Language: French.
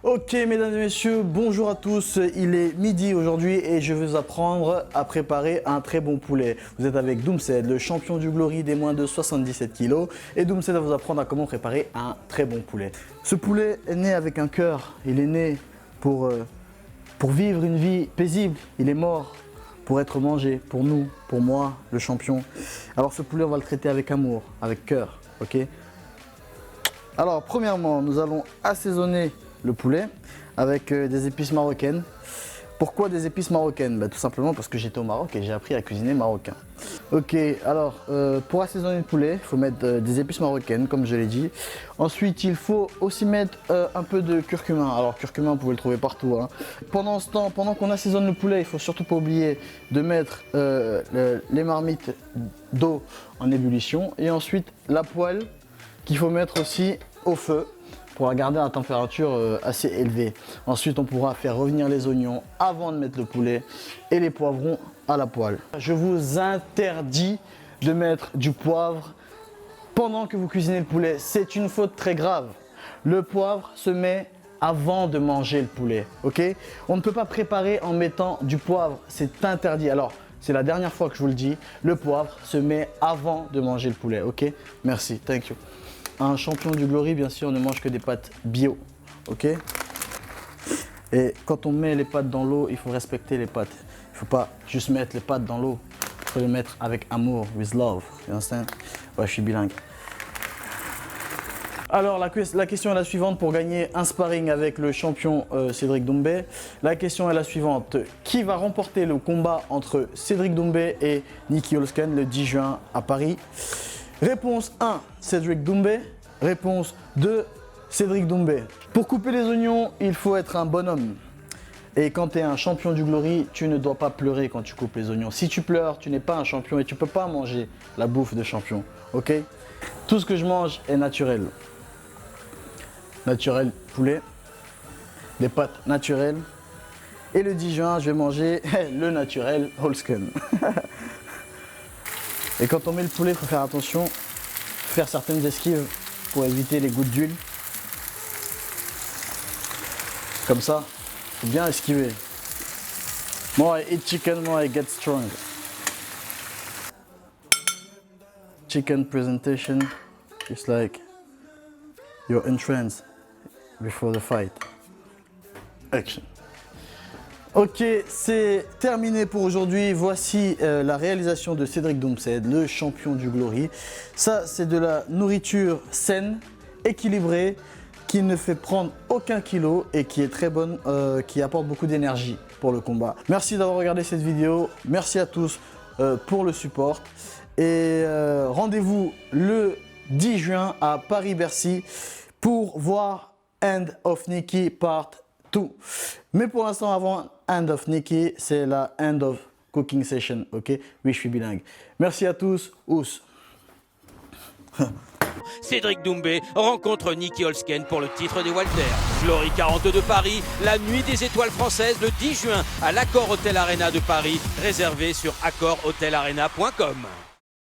Ok mesdames et messieurs, bonjour à tous, il est midi aujourd'hui et je vais vous apprendre à préparer un très bon poulet. Vous êtes avec Doomsed, le champion du Glory des moins de 77 kg et Doomsed va vous apprendre à comment préparer un très bon poulet. Ce poulet est né avec un cœur, il est né pour vivre une vie paisible, il est mort pour être mangé, pour nous, pour moi, le champion. Alors ce poulet on va le traiter avec amour, avec cœur, ok? Alors premièrement, nous allons assaisonner le poulet avec des épices marocaines. Pourquoi des épices marocaines? Tout simplement parce que j'étais au Maroc et j'ai appris à cuisiner marocain. Ok, alors pour assaisonner le poulet, il faut mettre des épices marocaines comme je l'ai dit. Ensuite, il faut aussi mettre un peu de curcuma. Alors curcuma, vous pouvez le trouver partout, hein. Pendant ce temps, pendant qu'on assaisonne le poulet, il faut surtout pas oublier de mettre les marmites d'eau en ébullition. Et ensuite, la poêle qu'il faut mettre aussi au feu pour la garder à température assez élevée. Ensuite, on pourra faire revenir les oignons avant de mettre le poulet et les poivrons à la poêle. Je vous interdis de mettre du poivre pendant que vous cuisinez le poulet. C'est une faute très grave. Le poivre se met avant de manger le poulet, ok? On ne peut pas préparer en mettant du poivre, c'est interdit. Alors, c'est la dernière fois que je vous le dis, le poivre se met avant de manger le poulet, ok? Merci, thank you. Un champion du Glory, bien sûr, ne mange que des pâtes bio, ok? Et quand on met les pâtes dans l'eau, il faut respecter les pâtes. Il ne faut pas juste mettre les pâtes dans l'eau, il faut les mettre avec amour, with love, you understand? Ouais, je suis bilingue. Alors la question est la suivante pour gagner un sparring avec le champion Cédric Doumbé. La question est la suivante, qui va remporter le combat entre Cédric Doumbé et Nicky Holzken le 10 juin à Paris? Réponse 1, Cédric Doumbé. Réponse 2, Cédric Doumbé. Pour couper les oignons, il faut être un bonhomme. Et quand tu es un champion du Glory, tu ne dois pas pleurer quand tu coupes les oignons. Si tu pleures, tu n'es pas un champion et tu ne peux pas manger la bouffe de champion. Ok? Tout ce que je mange est naturel. Naturel poulet, des pâtes naturelles. Et le 10 juin, je vais manger le naturel Holzken. Et quand on met le poulet, il faut faire attention, faire certaines esquives pour éviter les gouttes d'huile. Comme ça, il faut bien esquiver. More I eat chicken, more I get strong. Chicken presentation is like your entrance before the fight. Action. Ok, c'est terminé pour aujourd'hui. Voici la réalisation de Cédric Doomsed, le champion du Glory. Ça, c'est de la nourriture saine, équilibrée, qui ne fait prendre aucun kilo et qui est très bonne, qui apporte beaucoup d'énergie pour le combat. Merci d'avoir regardé cette vidéo. Merci à tous pour le support. Et rendez-vous le 10 juin à Paris-Bercy pour voir End of Nicky Part 2. Mais pour l'instant, avant End of Nicky, c'est la End of Cooking Session, ok? Oui, je suis bilingue. Merci à tous, ous. Cédric Doumbé rencontre Nicky Holzken pour le titre des Walters. Glory 42 de Paris, la nuit des étoiles françaises le 10 juin à l'Accor Hotel Arena de Paris, réservé sur accorhotelarena.com.